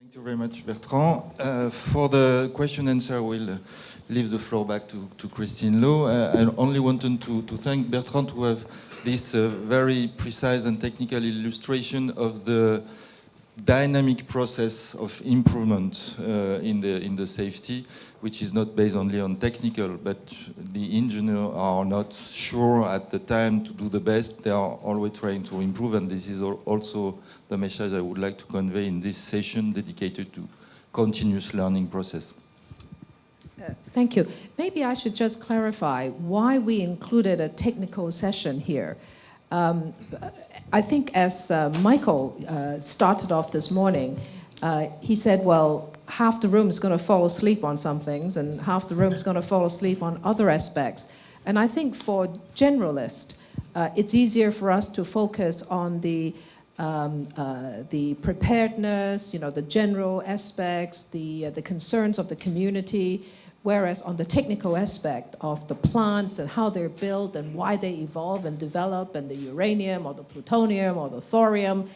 Thank you very much, Bertrand. For the question answer, I will leave the floor back to Christine Lowe. I only wanted to thank Bertrand to have this very precise and technical illustration of the dynamic process of improvement in the safety, which is not based only on technical, but the engineers are not sure at the time to do the best. They are always trying to improve, and this is also the message I would like to convey in this session dedicated to continuous learning process. Thank you. Maybe I should just clarify why we included a technical session here. I think as Michael started off this morning, he said, well, half the room is going to fall asleep on some things and half the room is going to fall asleep on other aspects. And I think for generalists, it's easier for us to focus on the preparedness, the general aspects, the concerns of the community, whereas on the technical aspect of the plants and how they're built and why they evolve and develop, and the uranium or the plutonium or the thorium,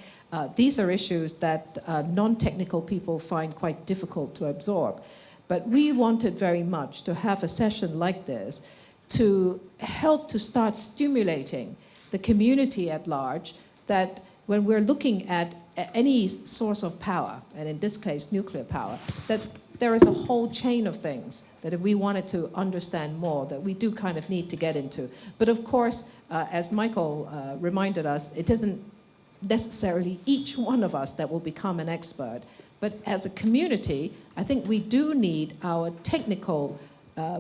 these are issues that non-technical people find quite difficult to absorb. But we wanted very much to have a session like this to help to start stimulating the community at large, that when we're looking at any source of power, and in this case nuclear power, that there is a whole chain of things that if we wanted to understand more, that we do kind of need to get into. But of course, as Michael reminded us, it isn't necessarily each one of us that will become an expert. But as a community, I think we do need our technical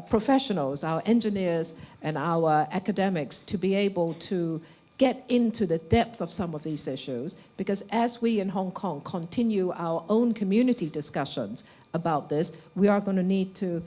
professionals, our engineers and our academics to be able to get into the depth of some of these issues, because as we in Hong Kong continue our own community discussions about this, we are going to need to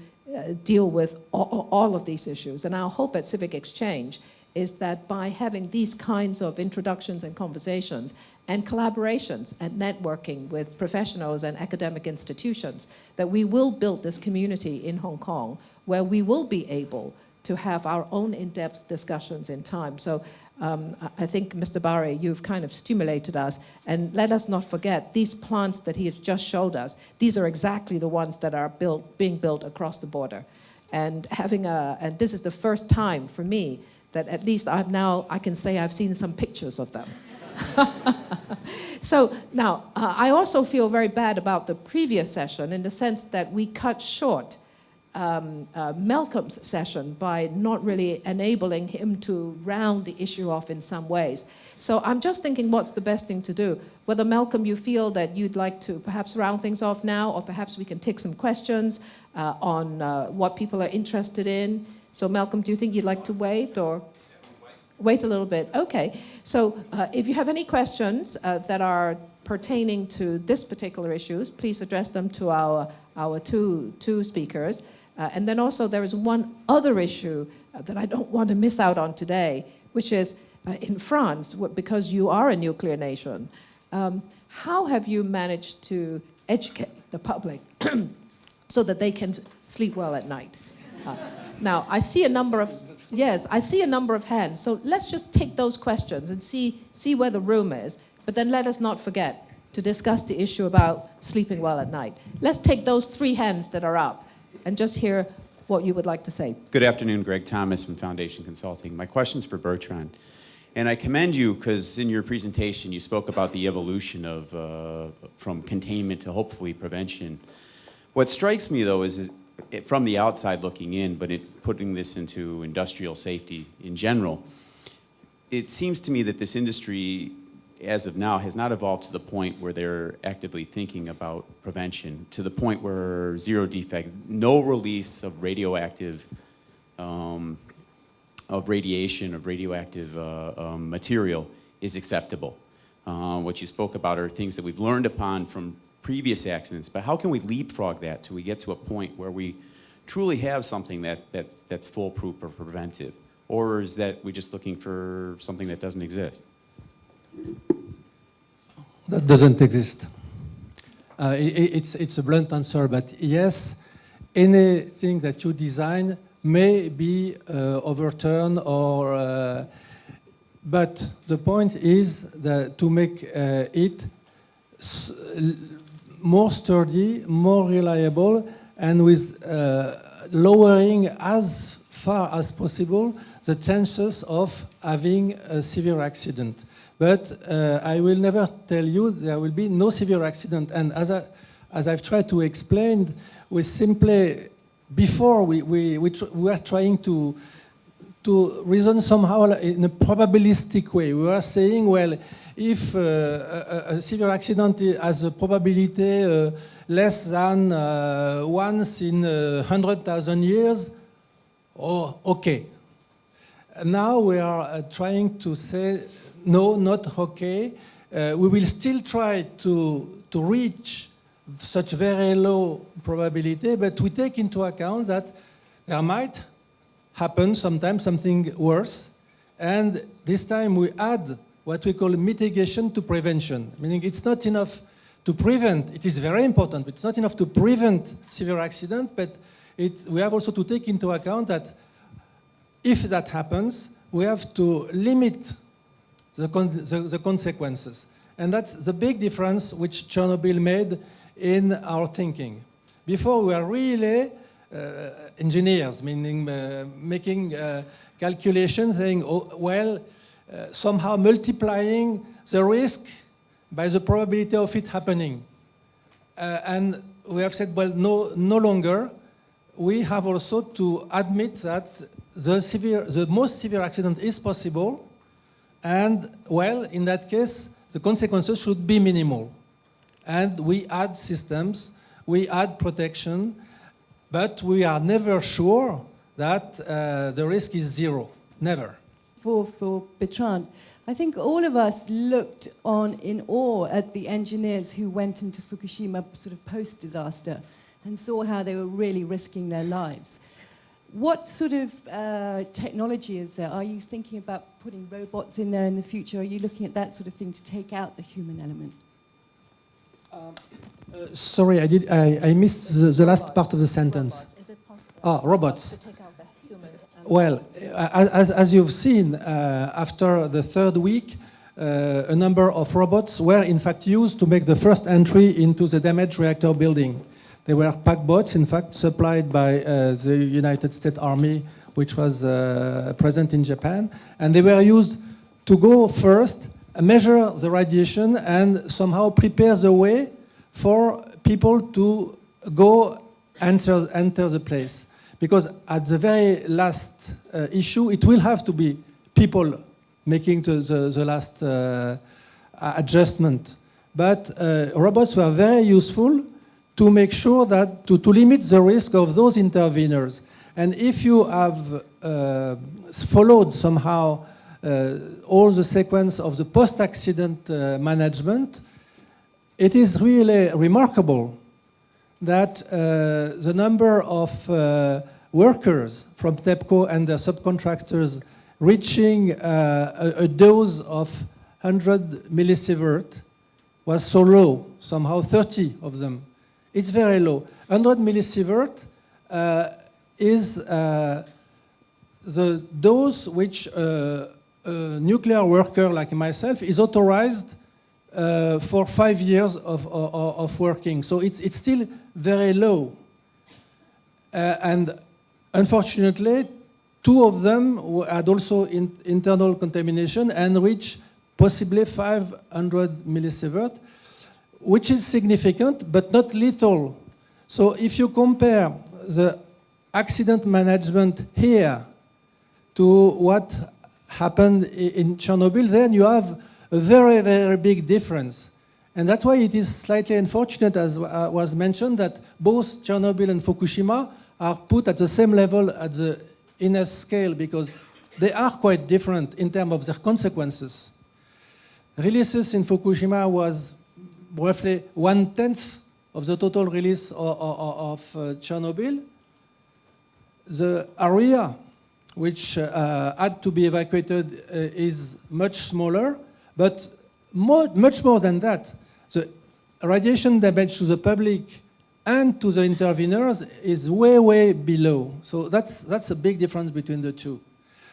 deal with all of these issues. And our hope at Civic Exchange is that by having these kinds of introductions and conversations and collaborations and networking with professionals and academic institutions, that we will build this community in Hong Kong where we will be able to have our own in-depth discussions in time. So I think, Mr. Barre, you've kind of stimulated us, and let us not forget these plants that he has just showed us. These are exactly the ones that are being built across the border, and and this is the first time for me that at least I can say I've seen some pictures of them. So now I also feel very bad about the previous session in the sense that we cut short Malcolm's session by not really enabling him to round the issue off in some ways. So I'm just thinking, what's the best thing to do? Whether, Malcolm, you feel that you'd like to perhaps round things off now, or perhaps we can take some questions on what people are interested in. So Malcolm, do you think you'd like to wait, or wait a little bit? Okay. So if you have any questions that are pertaining to this particular issues, please address them to our two speakers. And then also there is one other issue that I don't want to miss out on today, which is in France, because you are a nuclear nation, how have you managed to educate the public so that they can sleep well at night? Now, I see a number of hands, so let's just take those questions and see where the room is, but then let us not forget to discuss the issue about sleeping well at night. Let's take those 3 hands that are up and just hear what you would like to say. Good afternoon, Greg Thomas from Foundation Consulting. My question's for Bertrand. And I commend you because in your presentation you spoke about the evolution of from containment to hopefully prevention. What strikes me though is from the outside looking in, but putting this into industrial safety in general, it seems to me that this industry as of now has not evolved to the point where they're actively thinking about prevention, to the point where zero defect, no release of radioactive radiation, of radioactive material is acceptable. What you spoke about are things that we've learned upon from previous accidents, but how can we leapfrog that till we get to a point where we truly have something that's foolproof or preventive? Or is that we're just looking for something that doesn't exist? That doesn't exist. It's a blunt answer, but yes, anything that you design may be overturned, or but the point is that to make it more sturdy, more reliable, and with lowering as far as possible the chances of having a severe accident. But I will never tell you there will be no severe accident. And as I've tried to explain, we simply, before we were trying to reason somehow in a probabilistic way. We were saying, well, if a severe accident has a probability less than once in 100,000 years, oh, okay. Now we are trying to say, no, not okay. We will still try to reach such very low probability, but we take into account that there might happen sometimes something worse, and this time we add what we call mitigation to prevention, meaning it's not enough to prevent, it is very important, but it's not enough to prevent severe accident, but we have also to take into account that if that happens, we have to limit the consequences. And that's the big difference which Chernobyl made in our thinking. Before we were really engineers, meaning making calculations, saying, oh, well, somehow multiplying the risk by the probability of it happening. And we have said, well, no longer. We have also to admit that the most severe accident is possible, and, well, in that case, the consequences should be minimal. And we add systems, we add protection, but we are never sure that the risk is zero. Never. For Bertrand, I think all of us looked on in awe at the engineers who went into Fukushima sort of post-disaster and saw how they were really risking their lives. What sort of technology is there? Are you thinking about putting robots in there in the future? Are you looking at that sort of thing to take out the human element? Sorry, I missed the last part of the sentence. Robots. Is it possible? Robots. To take out the human element? Well, as you've seen, after the third week, a number of robots were in fact used to make the first entry into the damaged reactor building. They were pack boats, in fact, supplied by the United States Army, which was present in Japan. And they were used to go first, measure the radiation, and somehow prepare the way for people to go enter the place. Because at the very last issue, it will have to be people making the last adjustment. But robots were very useful to make sure that, to limit the risk of those interveners. And if you have followed somehow all the sequence of the post-accident management, it is really remarkable that the number of workers from TEPCO and their subcontractors reaching a dose of 100 millisievert was so low, somehow 30 of them. It's very low. 100 millisievert is the dose which a nuclear worker like myself is authorized for 5 years of working. So it's still very low. And unfortunately, 2 of them had also internal contamination and reached possibly 500 millisievert, which is significant, but not little. So if you compare the accident management here to what happened in Chernobyl, then you have a very, very big difference. And that's why it is slightly unfortunate, as was mentioned, that both Chernobyl and Fukushima are put at the same level at the INES scale, because they are quite different in terms of their consequences. Releases in Fukushima was roughly 1/10 of the total release of Chernobyl. The area which had to be evacuated is much smaller, but much more than that. The radiation damage to the public and to the interveners is way, way below. So that's a big difference between the two.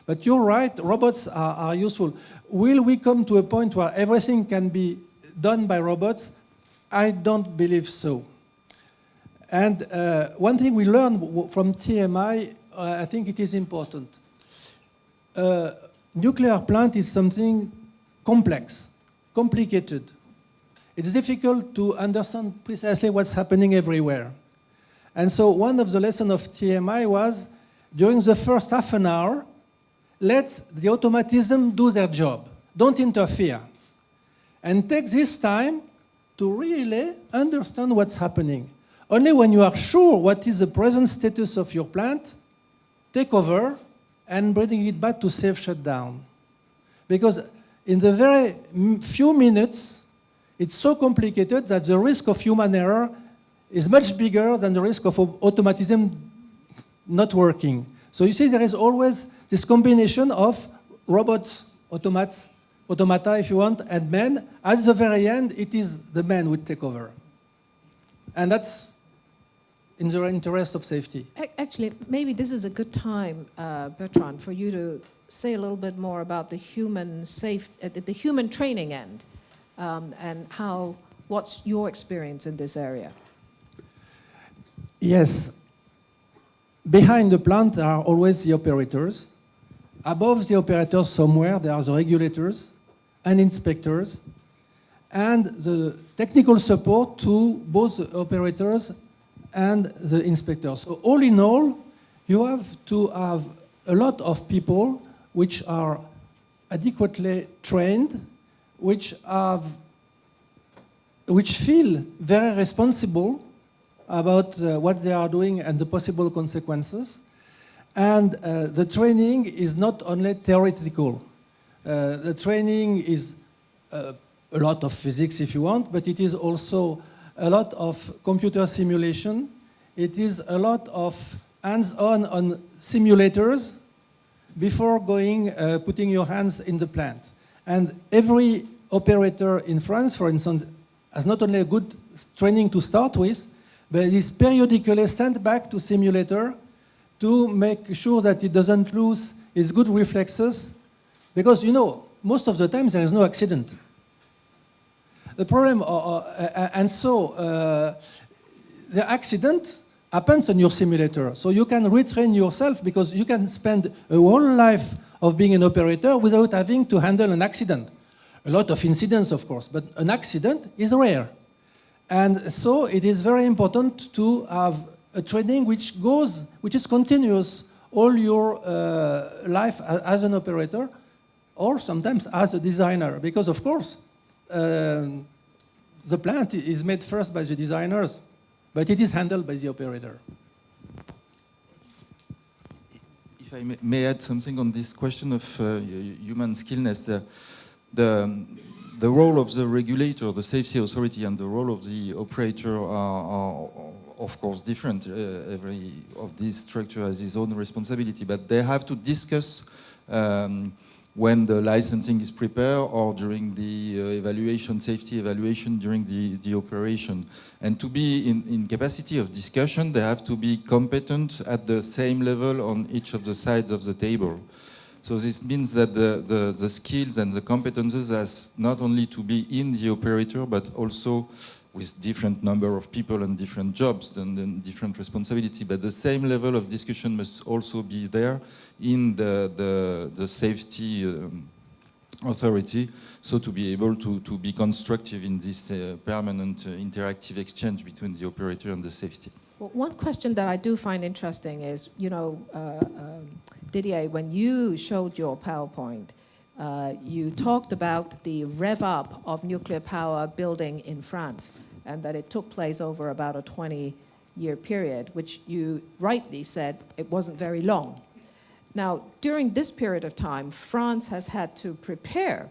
But you're right, robots are useful. Will we come to a point where everything can be done by robots? I don't believe so. And one thing we learned from TMI, I think it is important. Nuclear plant is something complex, complicated. It's difficult to understand precisely what's happening everywhere. And so one of the lessons of TMI was, during the first half an hour, let the automatism do their job. Don't interfere. And take this time to really understand what's happening. Only when you are sure what is the present status of your plant, take over and bring it back to safe shutdown. Because in the very few minutes, it's so complicated that the risk of human error is much bigger than the risk of automatism not working. So you see, there is always this combination of robots, automata, if you want, and men. At the very end, it is the men who take over. And that's in the interest of safety. Actually, maybe this is a good time, Bertrand, for you to say a little bit more about the human the human training end, and what's your experience in this area? Yes. Behind the plant, there are always the operators. Above the operators somewhere, there are the regulators and inspectors, and the technical support to both the operators and the inspectors. So all in all, you have to have a lot of people which are adequately trained, which feel very responsible about what they are doing and the possible consequences. And the training is not only theoretical. The training is a lot of physics, if you want, but it is also a lot of computer simulation. It is a lot of hands-on on simulators before putting your hands in the plant. And every operator in France, for instance, has not only a good training to start with, but is periodically sent back to simulator to make sure that it doesn't lose its good reflexes. Because, you know, most of the time there is no accident. The problem, the accident happens on your simulator. So you can retrain yourself, because you can spend a whole life of being an operator without having to handle an accident. A lot of incidents, of course, but an accident is rare. And so it is very important to have a training which is continuous all your life as an operator, or sometimes as a designer, because of course the plant is made first by the designers, but it is handled by the operator. If I may add something on this question of human skillness, the role of the regulator, the safety authority, and the role of the operator are of course different. Every of these structure has its own responsibility, but they have to discuss when the licensing is prepared or during the safety evaluation during the operation. And to be in capacity of discussion, they have to be competent at the same level on each of the sides of the table. So this means that the skills and the competences has not only to be in the operator, but also with different number of people and different jobs and different responsibility. But the same level of discussion must also be there in the safety authority, so to be able to be constructive in this permanent interactive exchange between the operator and the safety. Well, one question that I do find interesting is, you know, Didier, when you showed your PowerPoint, you talked about the rev up of nuclear power building in France, and that it took place over about a 20-year period, which you rightly said it wasn't very long. Now, during this period of time, France has had to prepare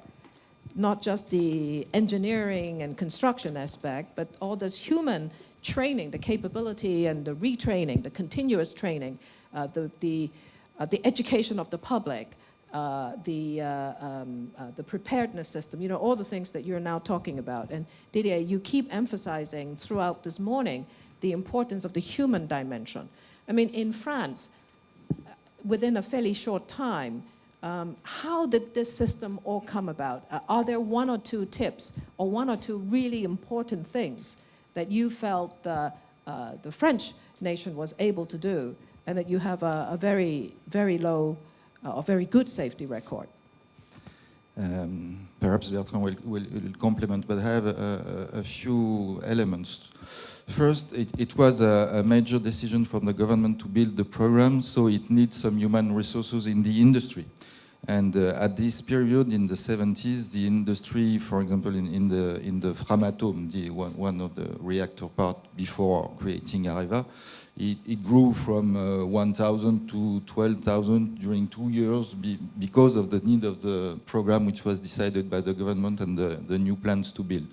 not just the engineering and construction aspect, but all this human training, the capability and the retraining, the continuous training, the education of the public, the preparedness system, you know, all the things that you're now talking about. And Didier, you keep emphasizing throughout this morning the importance of the human dimension. I mean, in France, within a fairly short time, How did this system all come about? Are there one or two tips or one or two really important things that you felt the French nation was able to do, and that you have a very, very low or very good safety record? Perhaps Bertrand will complement, but I have a few elements. First, it was a major decision from the government to build the program, so it needs some human resources in the industry. And at this period, in the 70s, the industry, for example, in the Framatome, one of the reactor part before creating Areva, it grew from 1,000 to 12,000 during 2 years because of the need of the program, which was decided by the government and the new plans to build.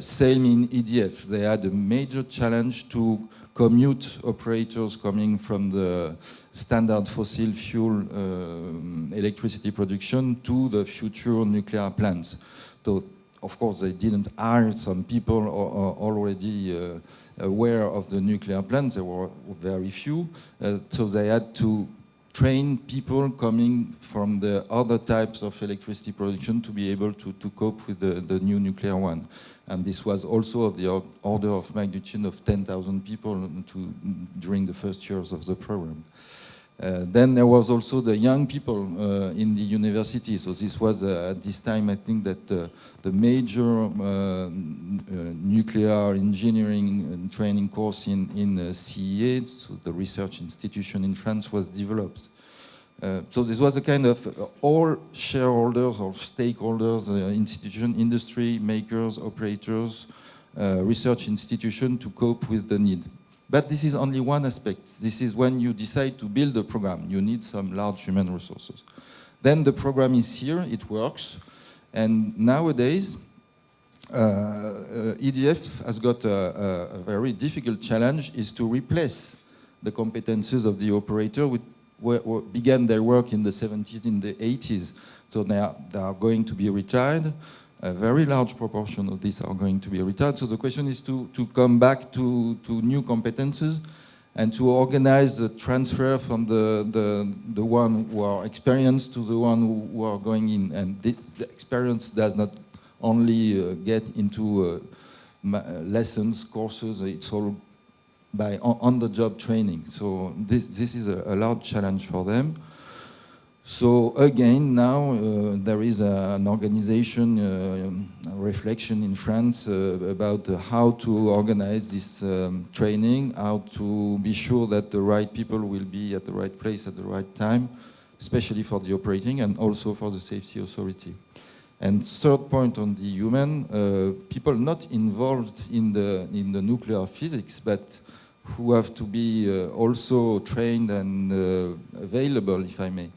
Same in EDF. They had a major challenge to commute operators coming from the standard fossil fuel electricity production to the future nuclear plants. So, of course, they didn't hire some people already aware of the nuclear plants. There were very few. So they had to train people coming from the other types of electricity production to be able to cope with the new nuclear one. And this was also of the order of magnitude of 10,000 people during the first years of the program. Then there was also the young people in the university. So this was at this time, I think, that the major nuclear engineering and training course in CEA, so the research institution in France, was developed. So this was a kind of all shareholders or stakeholders, institution, industry, makers, operators, research institution to cope with the need. But this is only one aspect. This is when you decide to build a program. You need some large human resources. Then the program is here, it works. And nowadays, EDF has got a very difficult challenge, is to replace the competences of the operator which began their work in the 70s, in the 80s. So they are going to be retired. A very large proportion of these are going to be retired. So the question is to come back to new competences and to organize the transfer from the one who are experienced to the one who are going in. And the experience does not only get into lessons, courses, it's all by on-the-job training. So this is a large challenge for them. So again, now there is an organization, reflection in France about how to organize this training, how to be sure that the right people will be at the right place at the right time, especially for the operating and also for the safety authority. And third point on the human, people not involved in the nuclear physics, but who have to be also trained and available, if I may.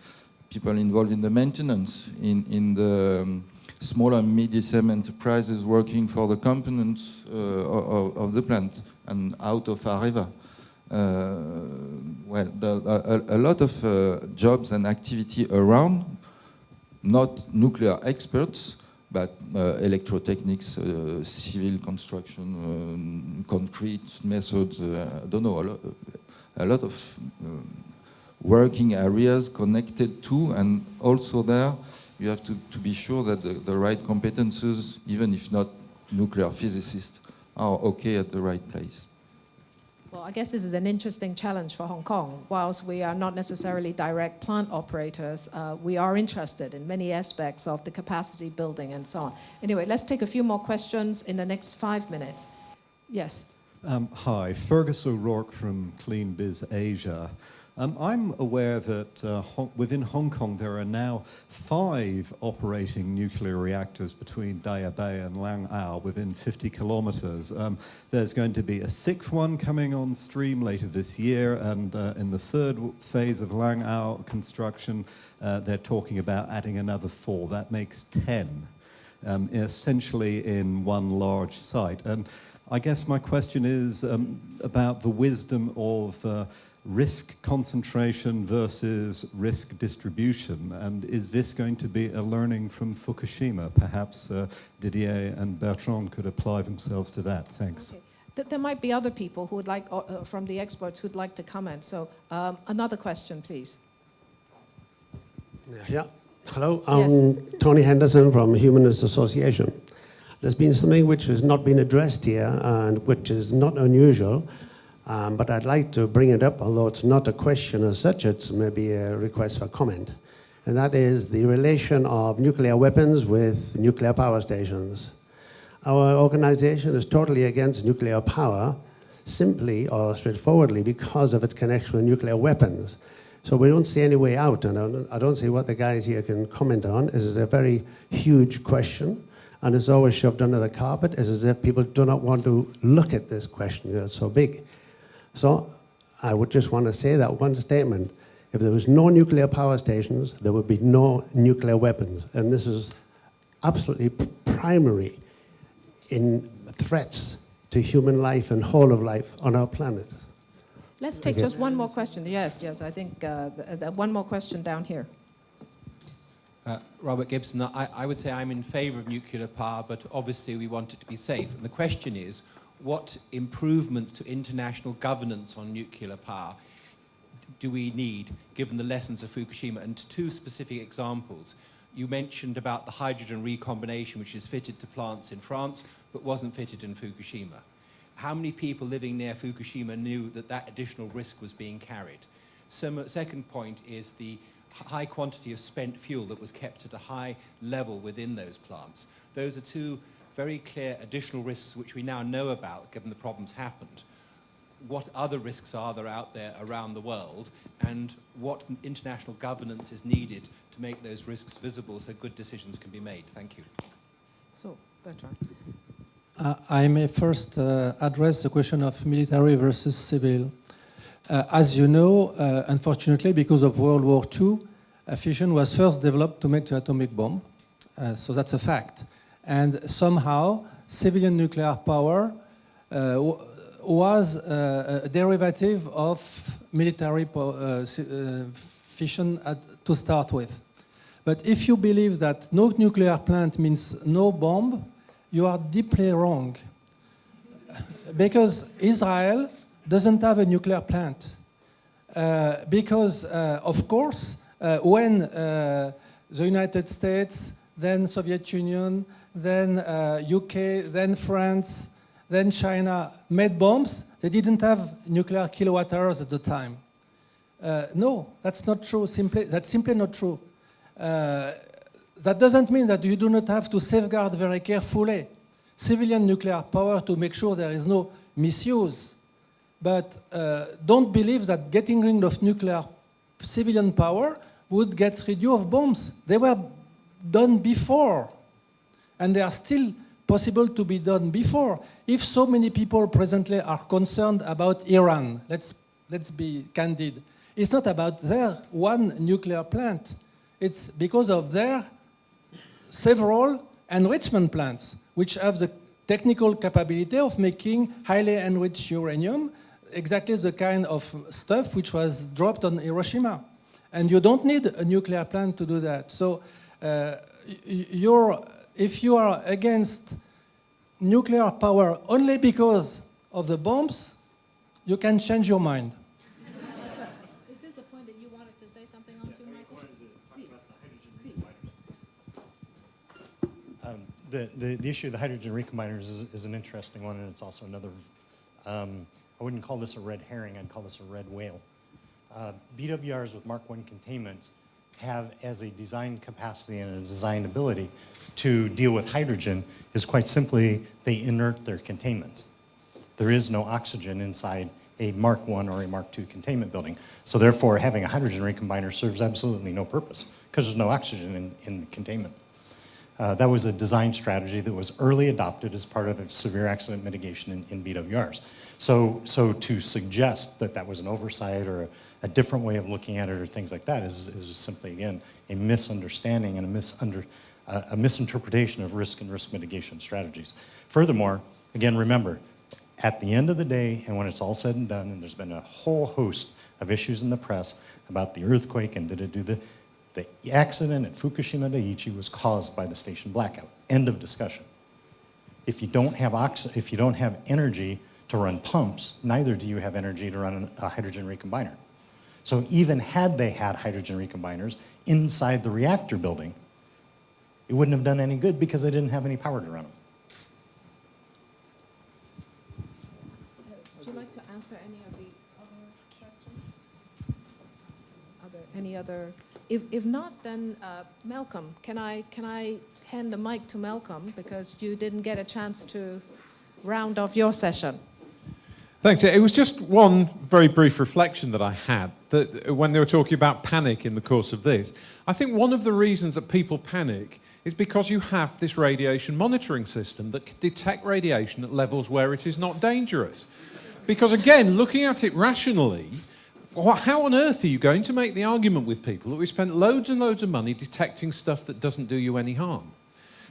People involved in the maintenance, in the small and medium enterprises working for the components of the plant and out of Areva. Well, a lot of jobs and activity around, not nuclear experts, but electrotechnics, civil construction, concrete methods, I don't know, a lot of working areas connected to, and also there you have to be sure that the right competences, even if not nuclear physicists, are okay at the right place. Well, I guess this is an interesting challenge for Hong Kong. Whilst we are not necessarily direct plant operators, we are interested in many aspects of the capacity building and so on. Anyway, let's take a few more questions in the next 5 minutes. Yes. Hi, Fergus O'Rourke from Clean Biz Asia. I'm aware that within Hong Kong there are now 5 operating nuclear reactors between Daya Bay and Lang Au within 50 kilometers. There's going to be a 6th one coming on stream later this year, and in the 3rd phase of Lang Au construction, they're talking about adding another 4. That makes 10, essentially in one large site. And I guess my question is about the wisdom of risk concentration versus risk distribution, and is this going to be a learning from Fukushima? Perhaps Didier and Bertrand could apply themselves to that. Thanks. Okay. There might be other people who would like, from the experts, who'd like to comment. So another question, please. Yeah. Hello, I'm Tony Henderson from Humanist Association. There's been something which has not been addressed here and which is not unusual, but I'd like to bring it up, although it's not a question as such, it's maybe a request for comment. And that is the relation of nuclear weapons with nuclear power stations. Our organization is totally against nuclear power, simply or straightforwardly because of its connection with nuclear weapons. So we don't see any way out, and I don't see what the guys here can comment on. This is a very huge question, and it's always shoved under the carpet. It's as if people do not want to look at this question because it's so big. So I would just want to say that one statement. If there was no nuclear power stations, there would be no nuclear weapons. And this is absolutely primary in threats to human life and whole of life on our planet. Let's take just one more question. Yes, I think one more question down here. Robert Gibson, I would say I'm in favour of nuclear power, but obviously we want it to be safe. And the question is, what improvements to international governance on nuclear power do we need, given the lessons of Fukushima? And two specific examples. You mentioned about the hydrogen recombination, which is fitted to plants in France, but wasn't fitted in Fukushima. How many people living near Fukushima knew that that additional risk was being carried? Second point is the high quantity of spent fuel that was kept at a high level within those plants. Those are two very clear additional risks which we now know about, given the problems happened. What other risks are there out there around the world, and what international governance is needed to make those risks visible so good decisions can be made? Thank you. So, Bertrand. I may first address the question of military versus civil. As you know, unfortunately, because of World War II, fission was first developed to make the atomic bomb. So that's a fact. And somehow, civilian nuclear power was a derivative of military fission to start with. But if you believe that no nuclear plant means no bomb, you are deeply wrong. Because Israel doesn't have a nuclear plant. Because, of course, when the United States, then Soviet Union, then UK, then France, then China made bombs, they didn't have nuclear kilowatt hours at the time. No, that's not true. That's simply not true. That doesn't mean that you do not have to safeguard very carefully civilian nuclear power to make sure there is no misuse. But don't believe that getting rid of nuclear civilian power would get rid of bombs. They were done before, and they are still possible to be done before. If so many people presently are concerned about Iran, let's be candid. It's not about their one nuclear plant. It's because of their several enrichment plants, which have the technical capability of making highly enriched uranium, exactly the kind of stuff which was dropped on Hiroshima. And you don't need a nuclear plant to do that. So if you are against nuclear power only because of the bombs, you can change your mind. Is this a point that you wanted to say something on to, Michael? The issue of the hydrogen recombiners is an interesting one, and it's also another, I wouldn't call this a red herring, I'd call this a red whale. BWRs with Mark I containment have as a design capacity and a design ability to deal with hydrogen is quite simply they inert their containment. There is no oxygen inside a Mark I or a Mark II containment building. So therefore, having a hydrogen recombiner serves absolutely no purpose because there's no oxygen in containment. That was a design strategy that was early adopted as part of severe accident mitigation in BWRs. So to suggest that that was an oversight or a different way of looking at it or things like that is simply, again, a misunderstanding and a misinterpretation of risk and risk mitigation strategies. Furthermore, again, remember, at the end of the day, and when it's all said and done, and there's been a whole host of issues in the press about the earthquake and did it do the accident at Fukushima Daiichi was caused by the station blackout. End of discussion. If you don't have energy to run pumps, neither do you have energy to run a hydrogen recombiner. So even had they had hydrogen recombiners inside the reactor building, it wouldn't have done any good because they didn't have any power to run them. Would you like to answer any of the other questions? Are there any other? If not, then Malcolm, can I hand the mic to Malcolm because you didn't get a chance to round off your session? Thanks. It was just one very brief reflection that I had, that when they were talking about panic in the course of this, I think one of the reasons that people panic is because you have this radiation monitoring system that can detect radiation at levels where it is not dangerous. Because again, looking at it rationally, how on earth are you going to make the argument with people that we spent loads and loads of money detecting stuff that doesn't do you any harm?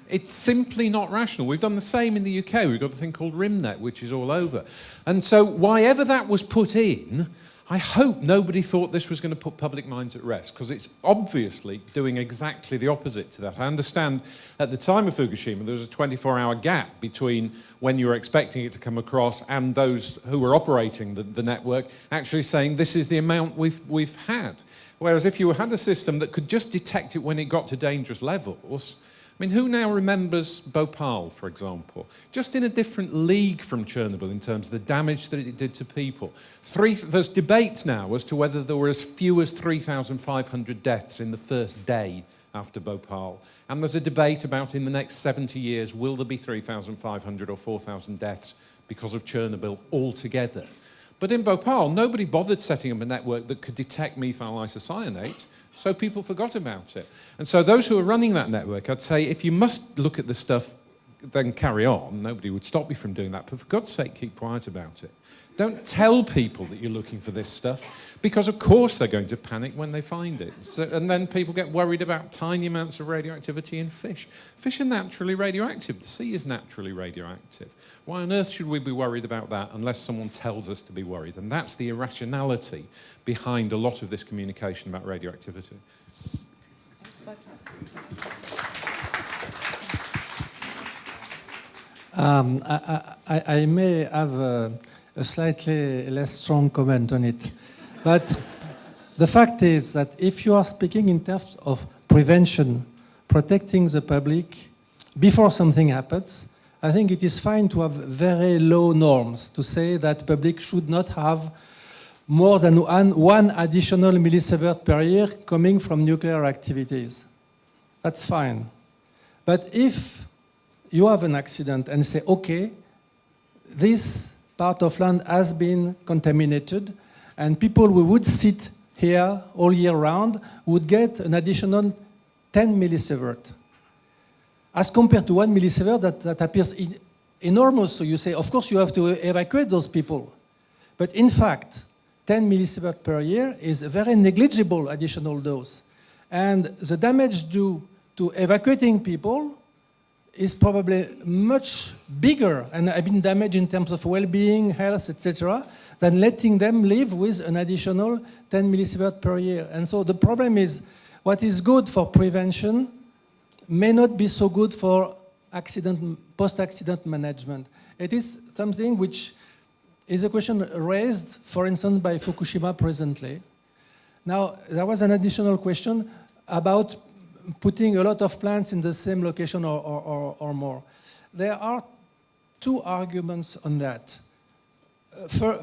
It's simply not rational. We've done the same in the UK. We've got a thing called RIMNet, which is all over. And so why ever that was put in, I hope nobody thought this was going to put public minds at rest, because it's obviously doing exactly the opposite to that. I understand at the time of Fukushima, there was a 24-hour gap between when you were expecting it to come across and those who were operating the network actually saying this is the amount we've had. Whereas if you had a system that could just detect it when it got to dangerous levels, I mean, who now remembers Bhopal, for example? Just in a different league from Chernobyl in terms of the damage that it did to people. There's debate now as to whether there were as few as 3,500 deaths in the first day after Bhopal. And there's a debate about in the next 70 years, will there be 3,500 or 4,000 deaths because of Chernobyl altogether? But in Bhopal, nobody bothered setting up a network that could detect methyl isocyanate, so people forgot about it. And so those who are running that network, I'd say if you must look at the stuff, then carry on. Nobody would stop you from doing that. But for God's sake, keep quiet about it. Don't tell people that you're looking for this stuff, because of course they're going to panic when they find it. And then people get worried about tiny amounts of radioactivity in fish. Fish are naturally radioactive. The sea is naturally radioactive. Why on earth should we be worried about that unless someone tells us to be worried? And that's the irrationality behind a lot of this communication about radioactivity. I may have a slightly less strong comment on it. But the fact is that if you are speaking in terms of prevention, protecting the public before something happens, I think it is fine to have very low norms to say that public should not have more than one additional millisievert per year coming from nuclear activities. That's fine. But if you have an accident and say, okay, this part of land has been contaminated, and people who would sit here all year round would get an additional 10 millisievert. As compared to 1 millisievert that appears enormous, so you say, of course you have to evacuate those people. But in fact, 10 millisievert per year is a very negligible additional dose. And the damage due to evacuating people is probably much bigger, and have been damaged in terms of well-being, health, etc., than letting them live with an additional 10 millisievert per year. And so the problem is, what is good for prevention may not be so good for post-accident management. It is something which is a question raised, for instance, by Fukushima presently. Now, there was an additional question about putting a lot of plants in the same location or more. There are two arguments on that.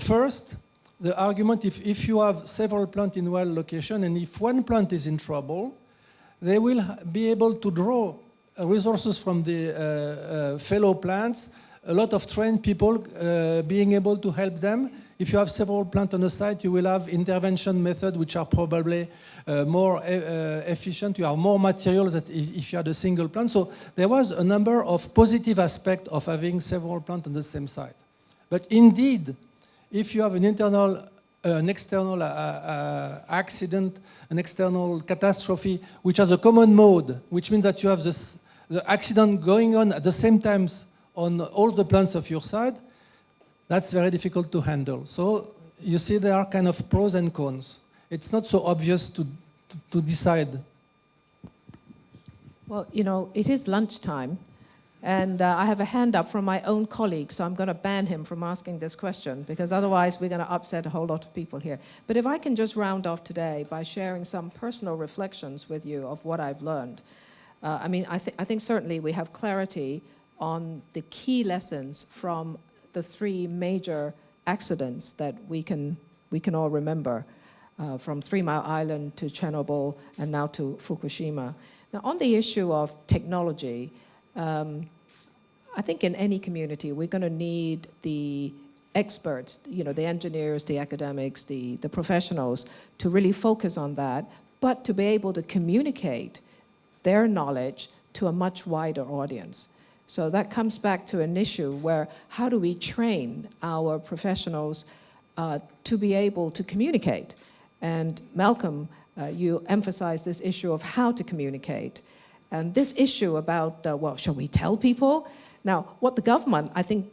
First, the argument, if you have several plants in one location, and if one plant is in trouble, they will be able to draw resources from the fellow plants, a lot of trained people being able to help them. If you have several plants on a site, you will have intervention methods which are probably more efficient. You have more materials than if you had a single plant. So there was a number of positive aspects of having several plants on the same site. But indeed, if you have an external accident, an external catastrophe, which has a common mode, which means that you have the accident going on at the same time on all the plants of your side, that's very difficult to handle. So you see there are kind of pros and cons. It's not so obvious to decide. Well, you know, it is lunchtime, And I have a hand up from my own colleague, so I'm going to ban him from asking this question, because otherwise we're going to upset a whole lot of people here. But if I can just round off today by sharing some personal reflections with you of what I've learned. I think certainly we have clarity on the key lessons from the three major accidents that we can all remember, from 3 Mile Island to Chernobyl and now to Fukushima. Now, on the issue of technology, I think in any community we're going to need the experts, the engineers, the academics, the professionals, to really focus on that, but to be able to communicate their knowledge to a much wider audience. So that comes back to an issue where how do we train our professionals to be able to communicate? And Malcolm, you emphasized this issue of how to communicate. And this issue about, shall we tell people? Now, what the government, I think,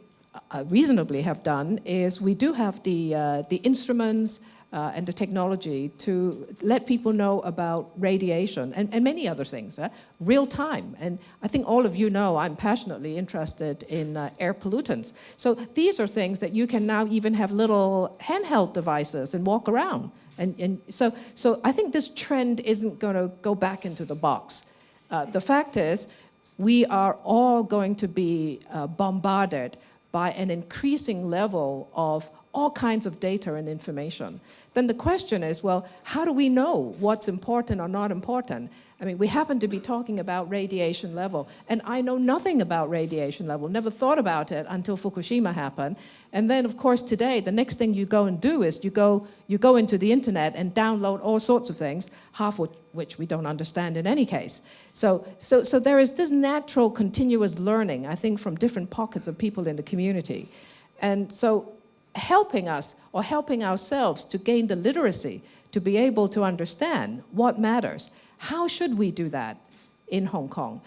reasonably have done is we do have the instruments and the technology to let people know about radiation and many other things, real time. And I think all of you know I'm passionately interested in air pollutants. So these are things that you can now even have little handheld devices and walk around. And so I think this trend isn't going to go back into the box. The fact is, we are all going to be bombarded by an increasing level of all kinds of data and information. Then the question is, well, how do we know what's important or not important? I mean, we happen to be talking about radiation level, and I know nothing about radiation level, never thought about it until Fukushima happened. And then, of course, today, the next thing you go and do is you go into the internet and download all sorts of things, half of which we don't understand in any case. So there is this natural continuous learning, I think, from different pockets of people in the community. And so helping us or helping ourselves to gain the literacy to be able to understand what matters. How should we do that in Hong Kong?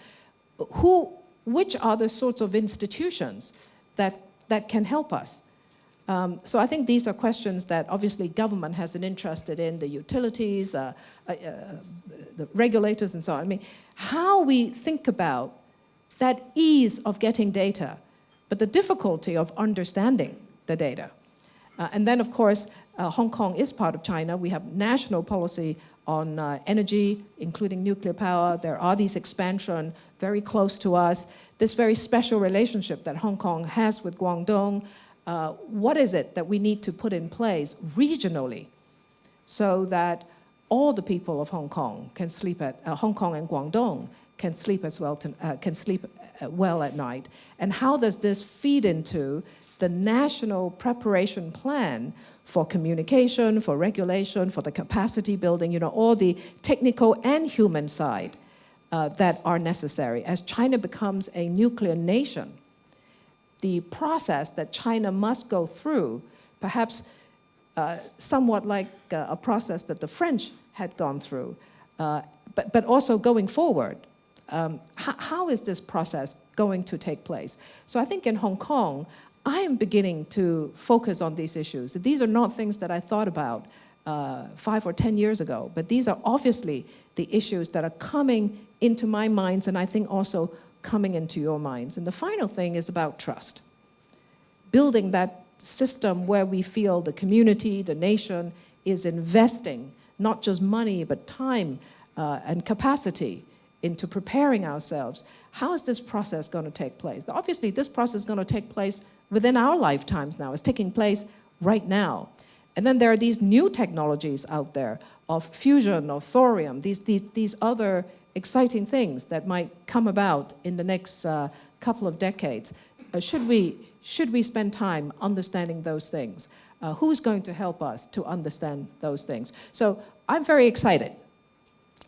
Which are the sorts of institutions that can help us? So I think these are questions that obviously government has an interest in, the utilities, the regulators and so on. I mean, how we think about that ease of getting data, but the difficulty of understanding the data. And then, of course, Hong Kong is part of China. We have national policy on energy, including nuclear power. There are these expansion very close to us. This very special relationship that Hong Kong has with Guangdong. What is it that we need to put in place regionally so that all the people of Hong Kong can sleep Hong Kong and Guangdong can sleep as well, can sleep well at night? And how does this feed into the national preparation plan for communication, for regulation, for the capacity building, all the technical and human side that are necessary. As China becomes a nuclear nation, the process that China must go through, perhaps somewhat like a process that the French had gone through, but also going forward, how is this process going to take place? So I think in Hong Kong, I am beginning to focus on these issues. These are not things that I thought about 5 or 10 years ago, but these are obviously the issues that are coming into my minds, and I think also coming into your minds. And the final thing is about trust. Building that system where we feel the community, the nation is investing not just money, but time and capacity into preparing ourselves. How is this process going to take place? Obviously, this process is going to take place within our lifetimes now. It's taking place right now. And then there are these new technologies out there of fusion, of thorium, these other exciting things that might come about in the next couple of decades. Should we spend time understanding those things? Who's going to help us to understand those things? So I'm very excited.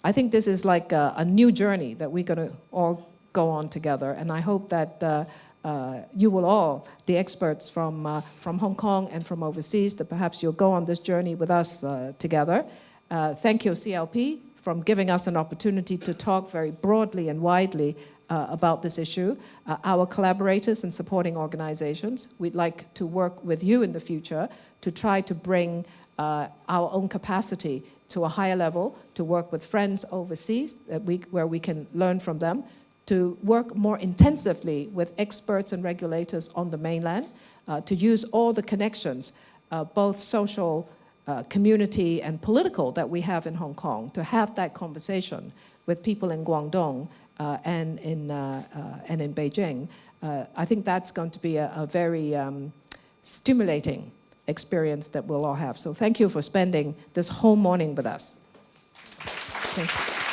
I think this is like a new journey that we're going to all go on together, and I hope that you will all, the experts from Hong Kong and from overseas, that perhaps you'll go on this journey with us together. Thank you, CLP, for giving us an opportunity to talk very broadly and widely about this issue. Our collaborators and supporting organizations, we'd like to work with you in the future to try to bring our own capacity to a higher level, to work with friends overseas where we can learn from them, to work more intensively with experts and regulators on the mainland, to use all the connections, both social, community, and political that we have in Hong Kong, to have that conversation with people in Guangdong and in Beijing. I think that's going to be a very stimulating experience that we'll all have. So thank you for spending this whole morning with us. Thank you.